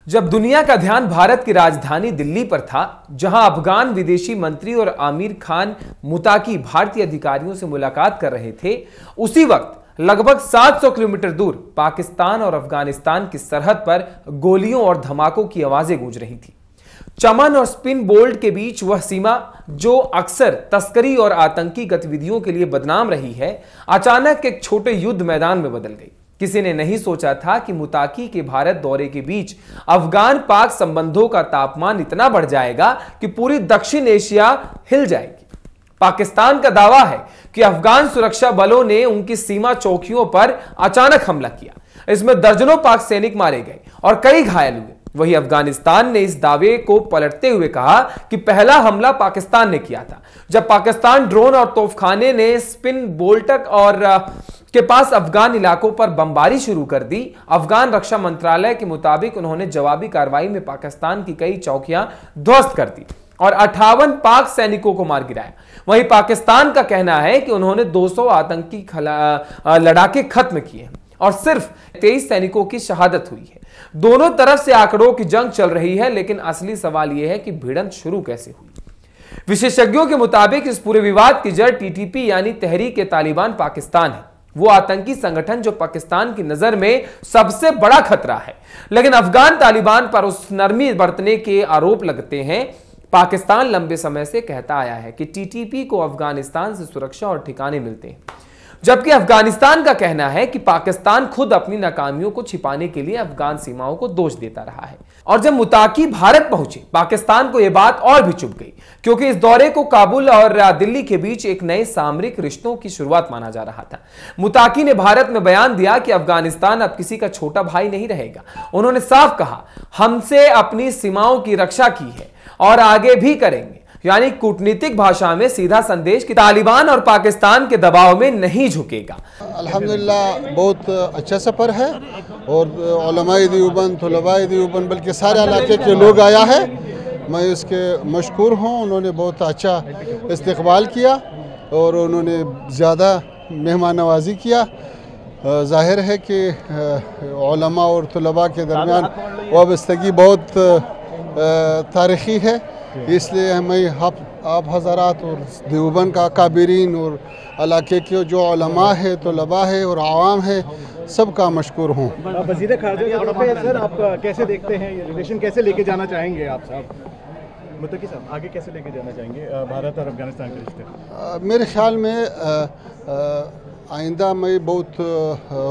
जब दुनिया का ध्यान भारत की राजधानी दिल्ली पर था, जहां अफगान विदेशी मंत्री और आमिर खान मुताकी भारतीय अधिकारियों से मुलाकात कर रहे थे, उसी वक्त लगभग 700 किलोमीटर दूर पाकिस्तान और अफगानिस्तान की सरहद पर गोलियों और धमाकों की आवाजें गूंज रही थी। चमन और स्पिन बोल्ट के बीच वह सीमा जो अक्सर तस्करी और आतंकी गतिविधियों के लिए बदनाम रही है, अचानक एक छोटे युद्ध मैदान में बदल गई। किसी ने नहीं सोचा था कि मुताकी के भारत दौरे के बीच अफगान पाक संबंधों का तापमान इतना बढ़ जाएगा कि पूरी दक्षिण एशिया हिल जाएगी। पाकिस्तान का दावा है कि अफगान सुरक्षा बलों ने उनकी सीमा चौकियों पर अचानक हमला किया। इसमें दर्जनों पाक सैनिक मारे गए और कई घायल हुए। वही अफगानिस्तान ने इस दावे को पलटते हुए कहा कि पहला हमला पाकिस्तान ने किया था, जब पाकिस्तान ड्रोन और तोपखाने ने स्पिन बोल्टक और के पास अफगान इलाकों पर बमबारी शुरू कर दी। अफगान रक्षा मंत्रालय के मुताबिक उन्होंने जवाबी कार्रवाई में पाकिस्तान की कई चौकियां ध्वस्त कर दी और 58 पाक सैनिकों को मार गिराया। वहीं पाकिस्तान का कहना है कि उन्होंने 200 आतंकी लड़ाके खत्म किए और सिर्फ 23 सैनिकों की शहादत हुई है। दोनों तरफ से आंकड़ों की जंग चल रही है, लेकिन असली सवाल यह है कि भिड़ंत शुरू कैसे हुई। विशेषज्ञों के मुताबिक इस पूरे विवाद की जड़ टीटीपी यानी तहरीक ए तालिबान पाकिस्तान है, वो आतंकी संगठन जो पाकिस्तान की नजर में सबसे बड़ा खतरा है। लेकिन अफगान तालिबान पर उस नरमी बरतने के आरोप लगते हैं। पाकिस्तान लंबे समय से कहता आया है कि टीटीपी को अफगानिस्तान से सुरक्षा और ठिकाने मिलते हैं, जबकि अफगानिस्तान का कहना है कि पाकिस्तान खुद अपनी नाकामियों को छिपाने के लिए अफगान सीमाओं को दोष देता रहा है। और जब मुताकी भारत पहुंचे, पाकिस्तान को यह बात और भी चुभ गई, क्योंकि इस दौरे को काबुल और दिल्ली के बीच एक नए सामरिक रिश्तों की शुरुआत माना जा रहा था। मुताकी ने भारत में बयान दिया कि अफगानिस्तान अब किसी का छोटा भाई नहीं रहेगा। उन्होंने साफ कहा, हमसे अपनी सीमाओं की रक्षा की है और आगे भी करेंगे। यानी कूटनीतिक भाषा में सीधा संदेश कि तालिबान और पाकिस्तान के दबाव में नहीं झुकेगा। अल्हम्दुलिल्लाह बहुत अच्छा सफर है और उलमाए देवबंद, तुलबाए देवबंद, बल्कि सारे इलाके के लोग आया है। मैं इसके मशकूर हूँ। उन्होंने बहुत अच्छा इस्तकबाल किया और उन्होंने ज़्यादा मेहमान नवाजी किया। जाहिर है कि उलमा और तुलबा के दरमियान वाबस्तगी बहुत तारीख़ी है, इसलिए हमें आप हज़रात और देवबंद का काबिरीन और इलाके के जो उलमा है, तुलबा है और आवाम है, सबका मशकूर हूँ। वज़ीर ख़ारजा के तौर पे सर आप कैसे देखते हैं, ये रिलेशन कैसे लेके जाना चाहेंगे आप साहब, मुत्तकी साहब, आगे कैसे लेके जाना चाहेंगे भारत और अफगानिस्तान के रिश्ते? मेरे ख्याल में आइंदा में बहुत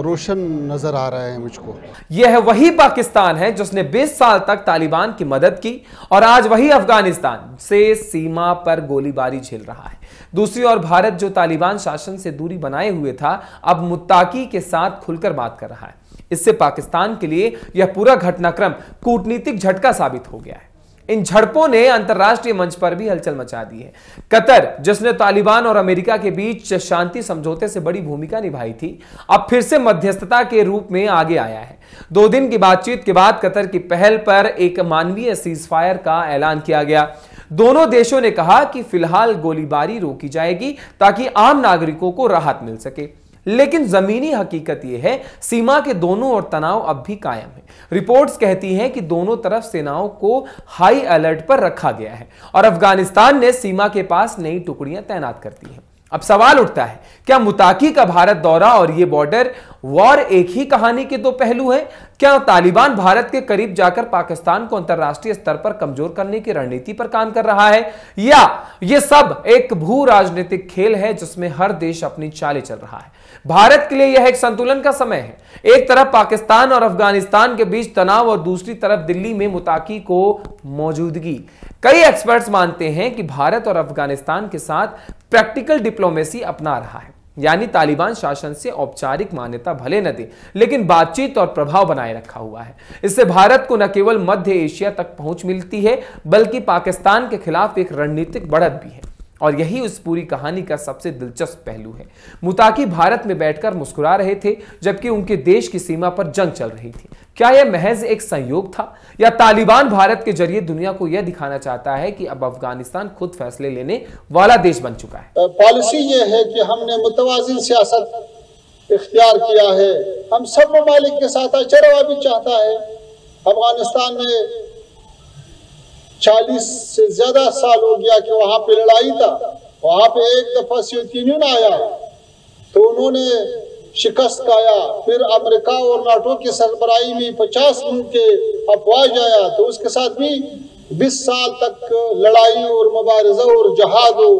रोशन नजर आ रहा है मुझको। यह वही पाकिस्तान है जिसने 20 साल तक तालिबान की मदद की और आज वही अफगानिस्तान से सीमा पर गोलीबारी झेल रहा है। दूसरी ओर भारत जो तालिबान शासन से दूरी बनाए हुए था, अब मुत्ताकी के साथ खुलकर बात कर रहा है। इससे पाकिस्तान के लिए यह पूरा घटनाक्रम कूटनीतिक झटका साबित हो गया है। इन झड़पों ने अंतरराष्ट्रीय मंच पर भी हलचल मचा दी है। कतर, जिसने तालिबान और अमेरिका के बीच शांति समझौते से बड़ी भूमिका निभाई थी, अब फिर से मध्यस्थता के रूप में आगे आया है। 2 दिन की बातचीत के बाद कतर की पहल पर एक मानवीय सीजफायर का ऐलान किया गया। दोनों देशों ने कहा कि फिलहाल गोलीबारी रोकी जाएगी ताकि आम नागरिकों को राहत मिल सके। लेकिन जमीनी हकीकत यह है, सीमा के दोनों ओर तनाव अब भी कायम है। रिपोर्ट्स कहती हैं कि दोनों तरफ सेनाओं को हाई अलर्ट पर रखा गया है और अफगानिस्तान ने सीमा के पास नई टुकड़ियां तैनात कर दी हैं। अब सवाल उठता है, क्या मुताकी का भारत दौरा और यह बॉर्डर वॉर एक ही कहानी के 2 पहलू हैं? क्या तालिबान भारत के करीब जाकर पाकिस्तान को अंतरराष्ट्रीय स्तर पर कमजोर करने की रणनीति पर काम कर रहा है, या यह सब एक भू राजनीतिक खेल है जिसमें हर देश अपनी चालें चल रहा है? भारत के लिए यह एक संतुलन का समय है। एक तरफ पाकिस्तान और अफगानिस्तान के बीच तनाव और दूसरी तरफ दिल्ली में मुताकी को मौजूदगी। कई एक्सपर्ट्स मानते हैं कि भारत और अफगानिस्तान के साथ प्रैक्टिकल डिप्लोमेसी अपना रहा है, यानी तालिबान शासन से औपचारिक मान्यता भले न दे, लेकिन बातचीत और प्रभाव बनाए रखा हुआ है। इससे भारत को न केवल मध्य एशिया तक पहुंच मिलती है, बल्कि पाकिस्तान के खिलाफ एक रणनीतिक बढ़त भी है। और यही उस पूरी कहानी का सबसे दिलचस्प पहलू है। मुताकी भारत में बैठकर मुस्कुरा रहे थे, जबकि उनके देश की सीमा पर जंग चल रही थी। क्या यह महज एक संयोग था, या तालिबान भारत के जरिए दुनिया को यह दिखाना चाहता है कि अब अफगानिस्तान खुद फैसले लेने वाला देश बन चुका है? पॉलिसी ये है कि हमने मुतवाज़िन सियासत इख्तियार किया है। हम सब ममालिक के साथ अच्छा रवा भी चाहता है, अफगानिस्तान में 40 से ज्यादा साल हो गया कि वहां पे लड़ाई था। वहां पे एक दफा सोवियत यूनियन आया तो उन्होंने शिकस्त खाया। फिर अमेरिका और नाटो की सरबराही में 50 मुल्क के अफवाज आया तो उसके साथ भी 20 साल तक लड़ाई और मुबारजा और जहाद और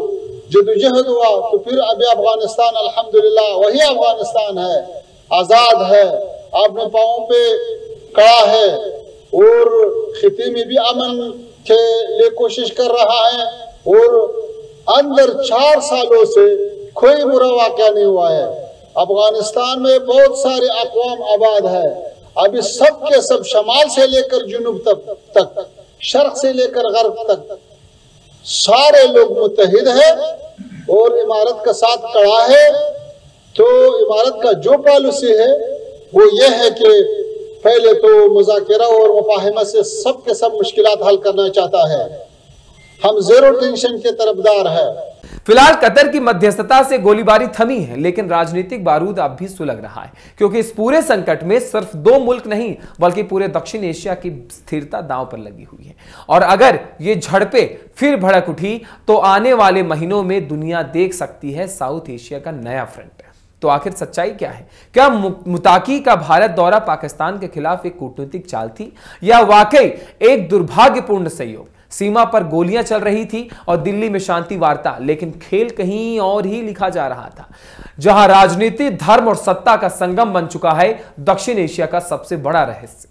जदोजहद हुआ। तो फिर अभी अफगानिस्तान अल्हम्दुलिल्लाह वही अफगानिस्तान है, आज़ाद है, अपने पाँव पे खड़ा है और खिते में भी अमन के लिए कोशिश कर रहा है। और अंदर 4 सालों से कोई बुरा वाक़या नहीं हुआ है। अफगानिस्तान में बहुत सारे अक़वाम आबाद है। अभी सब के सब शमाल से लेकर जुनूब तक शर्क से लेकर गर्ब तक सारे लोग मुत्तहिद है और इमारत का साथ खड़ा है। तो इमारत का जो पॉलिसी है वो ये है कि पहले तो मुज़ाकरा और मुफाहिमा से सब के सब मुश्किलात हल करना चाहता है। हम ज़ीरो टेंशन के तरफदार है। फिलहाल कतर की मध्यस्थता से गोलीबारी थमी है, लेकिन राजनीतिक बारूद अब भी सुलग रहा है, क्योंकि इस पूरे संकट में सिर्फ 2 मुल्क नहीं बल्कि पूरे दक्षिण एशिया की स्थिरता दांव पर लगी हुई है। और अगर ये झड़पें फिर भड़क उठी तो आने वाले महीनों में दुनिया देख सकती है साउथ एशिया का नया फ्रंट। तो आखिर सच्चाई क्या है? क्या मुताकी का भारत दौरा पाकिस्तान के खिलाफ एक कूटनीतिक चाल थी या वाकई एक दुर्भाग्यपूर्ण संयोग? सीमा पर गोलियां चल रही थी और दिल्ली में शांति वार्ता, लेकिन खेल कहीं और ही लिखा जा रहा था, जहां राजनीति, धर्म और सत्ता का संगम बन चुका है दक्षिण एशिया का सबसे बड़ा रहस्य।